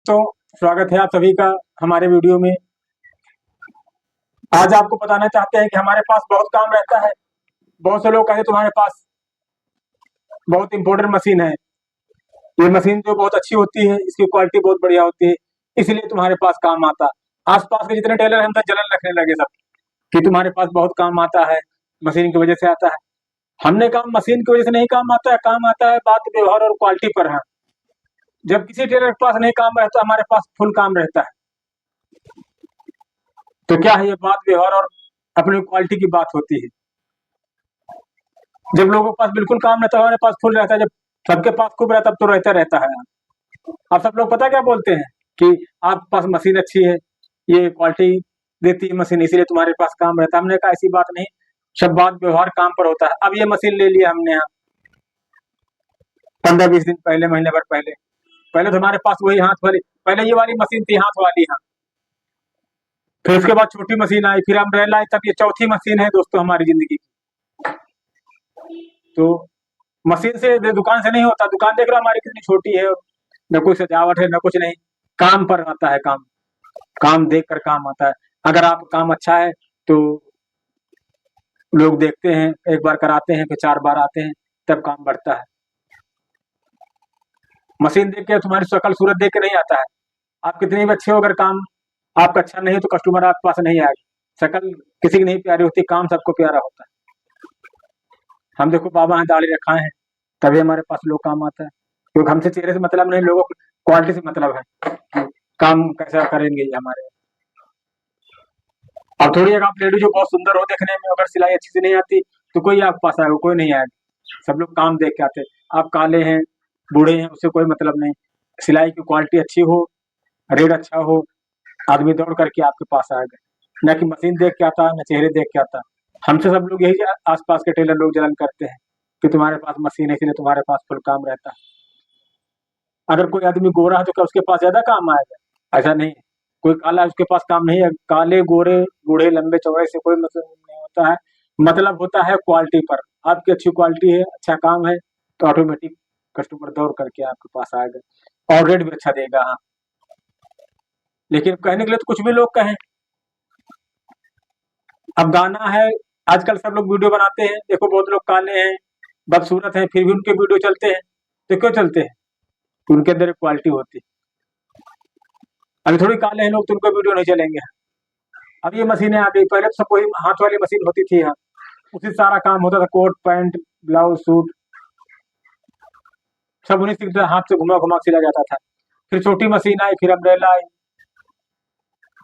दोस्तों, स्वागत है आप सभी का हमारे वीडियो में। आज आपको बताना चाहते हैं कि हमारे पास बहुत काम रहता है। बहुत से लोग कहते हैं तुम्हारे पास बहुत इंपॉर्टेंट मशीन है, ये मशीन जो बहुत अच्छी होती है, इसकी क्वालिटी बहुत बढ़िया होती है, इसलिए तुम्हारे पास काम आता। आसपास के जितने टेलर हैं हम तो जलन रखने लगे सब कि तुम्हारे पास बहुत काम आता है, मशीन की वजह से आता है। हमने कहा मशीन की वजह से नहीं काम आता है, काम आता है बात व्यवहार और क्वालिटी पर है। जब किसी टेलर के पास नहीं काम रहता, हमारे पास फुल काम रहता है, तो क्या है, ये बात व्यवहार और अपनी क्वालिटी की बात होती है। जब लोगों के पास बिल्कुल काम रहता है, हमारे पास फुल रहता है, जब सबके पास खूब रहता है, तब तो रहता रहता है। अब सब लोग पता क्या बोलते हैं कि आपके पास मशीन अच्छी है, ये क्वालिटी देती है मशीन, इसीलिए तुम्हारे पास काम रहता है। हमने कहा ऐसी बात नहीं, सब बात व्यवहार काम पर होता है। अब ये मशीन ले लिया हमने यहाँ 15-20 दिन पहले, महीने भर पहले। पहले तो हमारे पास वही हाथ वाली, पहले ये वाली मशीन थी हाथ वाली, हाँ। फिर उसके बाद छोटी मशीन आई, फिर अम्ब्रेला आई, तब ये चौथी मशीन है दोस्तों हमारी जिंदगी की। तो मशीन से दुकान से नहीं होता। दुकान देख लो हमारी कितनी छोटी है, न कोई सजावट है न कुछ नहीं, काम पर आता है काम। काम देख कर काम आता है। अगर आप काम अच्छा है तो लोग देखते हैं, एक बार कराते हैं, फिर 4 बार आते हैं, तब काम बढ़ता है। मशीन देख के तुम्हारी शक्ल सूरत देख के नहीं आता है। आप कितने भी अच्छे हो, अगर काम आपका अच्छा नहीं है तो कस्टमर आपके पास नहीं आएगा। शक्ल किसी की नहीं प्यारी होती, काम सबको प्यारा होता है। हम देखो बाबा हैं, दाढ़ी रखाए हैं, तभी हमारे पास लोग काम आता है, क्योंकि हमसे चेहरे से मतलब नहीं, लोगों को क्वालिटी से मतलब है कि काम कैसा करेंगे ये हमारे। अब थोड़ी अगर आप लेडी जो बहुत सुंदर हो देखने में, अगर सिलाई अच्छी से नहीं आती तो कोई आपके पास आएगा? कोई नहीं आएगा। सब लोग काम देख के आते हैं। आप काले हैं, बूढ़े हैं, उससे कोई मतलब नहीं। सिलाई की क्वालिटी अच्छी हो, रेट अच्छा हो, आदमी दौड़ करके आपके पास आएगा। न कि मशीन देख के आता है, न चेहरे देख के आता है। हमसे सब लोग यही आसपास के टेलर लोग जलन करते हैं कि तुम्हारे पास मशीन है इसलिए तुम्हारे पास फुल काम रहता है। अगर कोई आदमी गोरा है तो क्या उसके पास ज्यादा काम आएगा? ऐसा नहीं है। कोई काला है उसके पास काम नहीं है। काले गोरे बूढ़े लंबे चौड़े से कोई मतलब नहीं होता है, मतलब होता है क्वालिटी पर। आपकी अच्छी क्वालिटी है, अच्छा काम है, तो ऑटोमेटिक कस्टमर दौड़ करके आपके पास आएगा और रेट भी अच्छा देगा। हाँ, लेकिन कहने के लिए तो कुछ भी लोग कहें। अब गाना है, आजकल सब लोग वीडियो बनाते हैं, देखो बहुत लोग काले हैं, बदसूरत हैं, फिर भी उनके वीडियो चलते हैं। तो क्यों चलते हैं? तो उनके अंदर एक क्वालिटी होती है। अभी थोड़ी काले हैं लोग तो उनका वीडियो नहीं चलेंगे। अब ये मशीनें आ गई, पहले तो सब वही हाथ वाली मशीन होती थी। हाँ, उसी से सारा काम होता था, कोट पैंट ब्लाउज सूट सब उन्हीं से हाथ से घुमा घुमा के सिला जाता था। फिर छोटी मशीन आई, फिर अम्ब्रेला आई।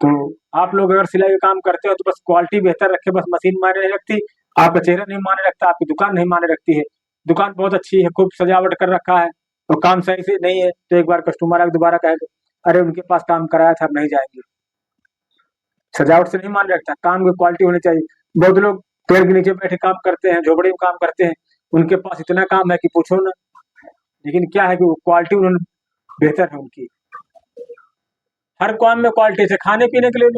तो आप लोग अगर सिलाई का काम करते हो तो बस क्वालिटी बेहतर रखे, बस मशीन मायने नहीं रखती, आपका चेहरा नहीं मायने रखता, आपकी दुकान नहीं मायने रखती है। दुकान बहुत अच्छी है, खूब सजावट कर रखा है, तो काम सही से नहीं है तो एक बार कस्टमर आके दोबारा कहेगा अरे उनके पास काम कराया था, अब नहीं जाएंगे। सजावट से नहीं मायने रखता, काम की क्वालिटी होनी चाहिए। बहुत लोग पेड़ के नीचे बैठे काम करते हैं, झोपड़ी में काम करते हैं, उनके पास इतना काम है कि पूछो ना। लेकिन क्या है कि वो क्वालिटी उन्होंने बेहतर है उनकी। हर काम में क्वालिटी से, खाने पीने के लिए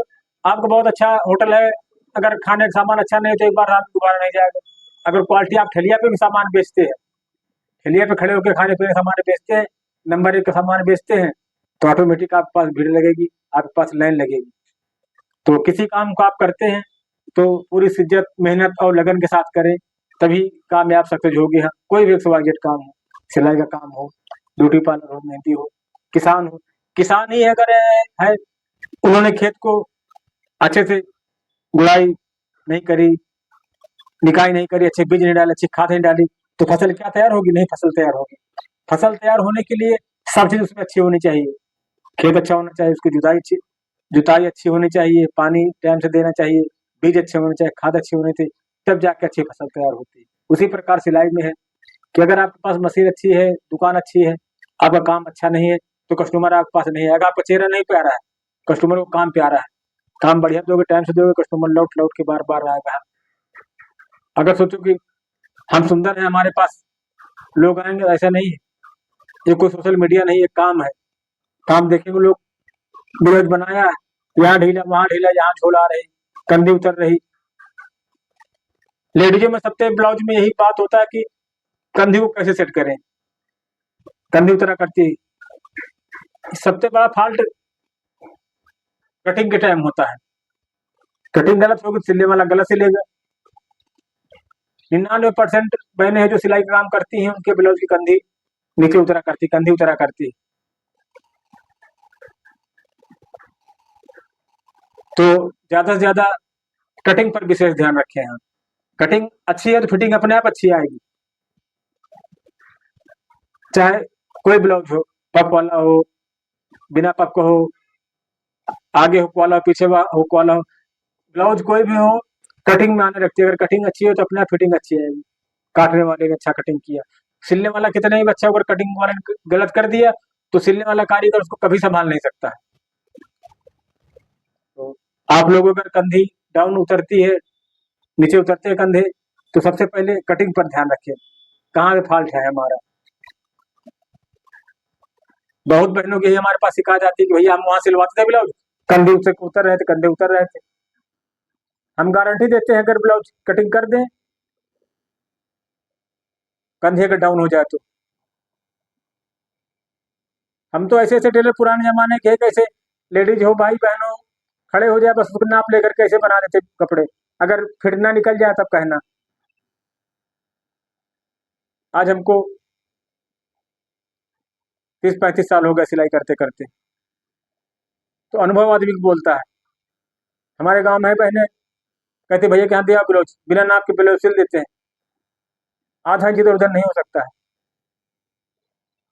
आपका बहुत अच्छा होटल है, अगर खाने का सामान अच्छा नहीं है तो एक बार आदमी दोबारा नहीं जाएगा। अगर क्वालिटी, आप ठेलिया पे भी सामान बेचते हैं, ठेलिया पे खड़े होकर खाने पीने का सामान बेचते हैं, नंबर 1 का सामान बेचते हैं, तो ऑटोमेटिक आपके पास भीड़ लगेगी, आपके पास लाइन लगेगी। तो किसी काम को आप करते हैं तो पूरी शिद्दत मेहनत और लगन के साथ करें, तभी कामयाब सक्सेस होगी। हाँ, कोई भी एक्स काम हो, सिलाई का काम हो, ब्यूटी पार्लर हो, मेहंदी हो, किसान हो। किसान ही अगर है, उन्होंने खेत को अच्छे से गुड़ाई नहीं करी, निकाई नहीं करी, अच्छे बीज नहीं डाले, अच्छी खाद नहीं डाली, तो फसल क्या तैयार होगी? नहीं फसल तैयार होगी। फसल तैयार होने के लिए सब चीज उसमें अच्छी होनी चाहिए। खेत अच्छा होना चाहिए, उसकी जुताई अच्छी होनी चाहिए, पानी टाइम से देना चाहिए, बीज अच्छे होने चाहिए, खाद अच्छी होनी चाहिए, तब जाके अच्छी फसल तैयार होती है। उसी प्रकार सिलाई में है कि अगर आपके पास मशीन अच्छी है, दुकान अच्छी है, आपका काम अच्छा नहीं है, तो कस्टमर आपके पास नहीं है। अगर आपका चेहरा नहीं प्यारा है, कस्टमर को काम प्यारा है, काम बढ़िया दोगे, टाइम से दोगे, कस्टमर लौट लौट के बार बार आएगा। अगर सोचो कि हम सुंदर हैं, हमारे पास लोग आएंगे, ऐसा नहीं है। ये कोई सोशल मीडिया नहीं है, काम है। काम देखेंगे लोग, ब्लाउज बनाया, यहाँ ढीला वहां ढीला, यहाँ झोला रही, कंधी उतर रही। लेडीजों में सबसे ब्लाउज में यही बात होता है कि कंधी को कैसे सेट करें, कंधी उतरा करती है। सबसे बड़ा फॉल्ट कटिंग के टाइम होता है। कटिंग गलत होगी, सिलने वाला गलत सिलेगा। 99% बहनें हैं जो सिलाई का काम करती हैं, उनके ब्लाउज की कंधी नीचे उतरा करती, कंधी उतरा करती। तो ज्यादा से ज्यादा कटिंग पर विशेष ध्यान रखें हम। कटिंग अच्छी है तो फिटिंग अपने आप अच्छी आएगी। चाहे कोई ब्लाउज हो, पफ वाला हो, बिना पफ का हो, आगे हुक वाला हो, पीछे हुक वाला हो, ब्लाउज कोई भी हो, कटिंग में आने रखती है। अगर कटिंग अच्छी हो तो अपने आप फिटिंग अच्छी आएगी। काटने वाले ने अच्छा कटिंग किया, सिलने वाला कितना ही अच्छा, अगर कटिंग वाले ने गलत कर दिया तो सिलने वाला कारीगर उसको कभी संभाल नहीं सकता है। तो आप लोगों अगर कंधी डाउन उतरती है, नीचे उतरते हैं कंधे, तो सबसे पहले कटिंग पर ध्यान रखें, कहाँ पे फॉल्ट है हमारा। बहुत बहनों की हमारे पास शिकायत आती है कि भैया हम वहां सिलवाते थे ब्लाउज, कंधे से उतर रहे थे, कंधे उतर रहे थे। हम गारंटी देते हैं अगर ब्लाउज कटिंग कर दें, कंधे अगर डाउन हो जाए तो। हम तो ऐसे ऐसे टेलर पुराने जमाने के, कैसे लेडीज हो, भाई बहनों, खड़े हो जाए बस उसको नाप लेकर कैसे बना देते कपड़े। अगर फिर ना निकल जाए तब कहना। आज हमको 30-35 साल हो गए सिलाई करते करते, तो अनुभव आदमी को बोलता है। हमारे गांव में है बहने, कहते भैया के यहाँ दिया ब्लाउज, बिना नाप के ब्लाउज सिल देते हैं, आधा इंच इधर उधर नहीं हो सकता है।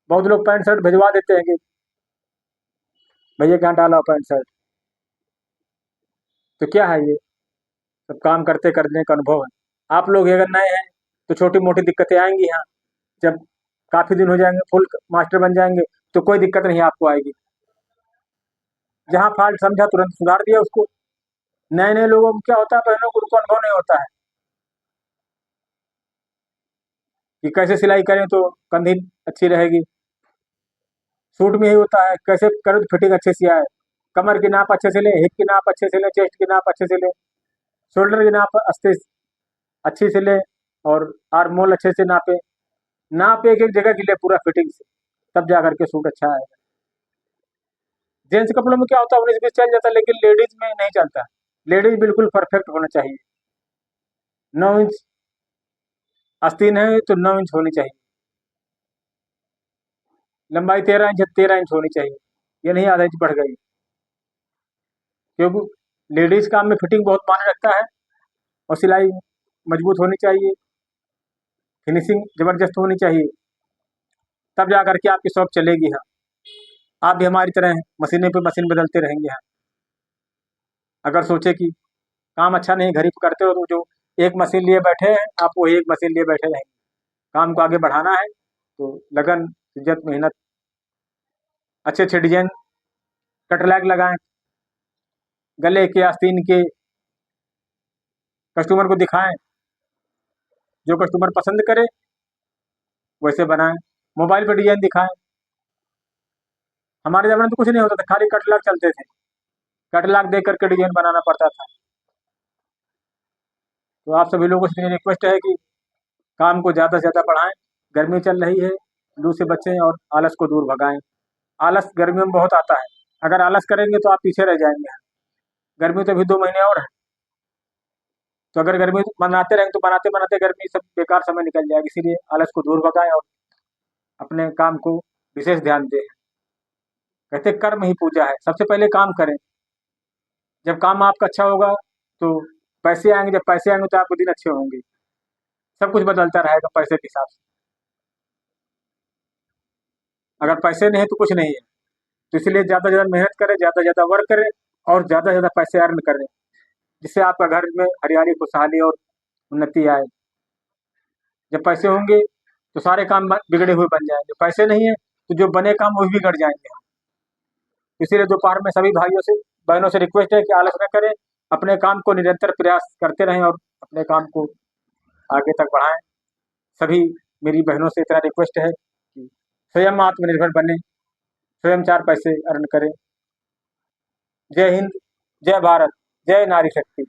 बहुत लोग पैंट शर्ट भिजवा देते हैं कि भैया के यहाँ डाला पैंट शर्ट। तो क्या है ये सब काम करते करने का अनुभव है। आप लोग अगर नए हैं तो छोटी मोटी दिक्कतें आएंगी यहाँ। जब काफी दिन हो जाएंगे, फुल मास्टर बन जाएंगे, तो कोई दिक्कत नहीं आपको आएगी। जहाँ फॉल्ट समझा तुरंत सुधार दिया उसको। नए नए लोगों को क्या होता है, बहनों को उनको अनुभव नहीं होता है कि कैसे सिलाई करें तो कंधी अच्छी रहेगी। सूट में ही होता है, कैसे करें तो फिटिंग अच्छे से आए। कमर की नाप अच्छे से ले, हिप की नाप अच्छे से ले, चेस्ट की नाप अच्छे से ले, शोल्डर की नाप अच्छी से ले, और आर्म होल अच्छे से नापे। नाप एक एक जगह की ले पूरा फिटिंग से, तब जा करके सूट अच्छा आएगा। जेंट्स कपड़ों में क्या होता है, 19-20 चल जाता है, लेकिन लेडीज में नहीं चलता। लेडीज बिल्कुल परफेक्ट होना चाहिए। 9 इंच आस्तीन है तो 9 इंच होनी चाहिए। लंबाई 13 इंच है, 13 इंच होनी चाहिए। ये नहीं आधा इंच बढ़ गई, क्योंकि लेडीज काम में फिटिंग बहुत मायने रखता है। और सिलाई मजबूत होनी चाहिए, फिनिशिंग जबरदस्त होनी चाहिए, तब जा करके आपकी शॉप चलेगी। हाँ, आप भी हमारी तरह मशीनें पे मशीन बदलते रहेंगे। हाँ, अगर सोचे कि काम अच्छा नहीं घर ही पे करते हो, तो जो एक मशीन लिए बैठे हैं आप, वही एक मशीन लिए बैठे रहेंगे। काम को आगे बढ़ाना है तो लगन, इज्जत, मेहनत, अच्छे अच्छे डिजाइन कटलैग लगाएं, गले के आस्तीन के, कस्टमर को दिखाएं। जो कस्टमर पसंद करे वैसे बनाएं। मोबाइल पर डिजाइन दिखाएं। हमारे ज़माने में तो कुछ नहीं होता था, खाली कटलैग चलते थे, कटलैग देख करके डिजाइन बनाना पड़ता था। तो आप सभी लोगों से मेरी रिक्वेस्ट है कि काम को ज़्यादा से ज़्यादा बढ़ाएं। गर्मी चल रही है, लू से बचें और आलस को दूर भगाएं। आलस गर्मियों में बहुत आता है, अगर आलस करेंगे तो आप पीछे रह जाएंगे। गर्मी तो अभी 2 महीने और है, तो अगर गर्मी मनाते रहेंगे तो बनाते बनाते गर्मी सब बेकार समय निकल जाएगा। इसीलिए आलस को दूर भगाएं और अपने काम को विशेष ध्यान दें। कहते कर्म ही पूजा है, सबसे पहले काम करें। जब काम आपका अच्छा होगा तो पैसे आएंगे, जब पैसे आएंगे तो आपके दिन अच्छे होंगे। सब कुछ बदलता रहेगा पैसे के हिसाब से। अगर पैसे नहीं है तो कुछ नहीं है। तो इसलिए ज़्यादा से ज़्यादा मेहनत करें, ज़्यादा से ज़्यादा वर्क करें, और ज़्यादा से ज़्यादा पैसे अर्न करें, जिससे आपका घर में हरियाली, खुशहाली और उन्नति आए। जब पैसे होंगे तो सारे काम बिगड़े हुए बन जाएंगे, पैसे नहीं है तो जो बने काम वो भी बिगड़ जाएंगे। इसीलिए दोपहर में सभी भाइयों से, बहनों से रिक्वेस्ट है कि आलस न करें, अपने काम को निरंतर प्रयास करते रहें और अपने काम को आगे तक बढ़ाएं। सभी मेरी बहनों से इतना रिक्वेस्ट है कि स्वयं आत्मनिर्भर बने, स्वयं 4 पैसे अर्न करें। जय हिंद, जय भारत, जय नारी शक्ति।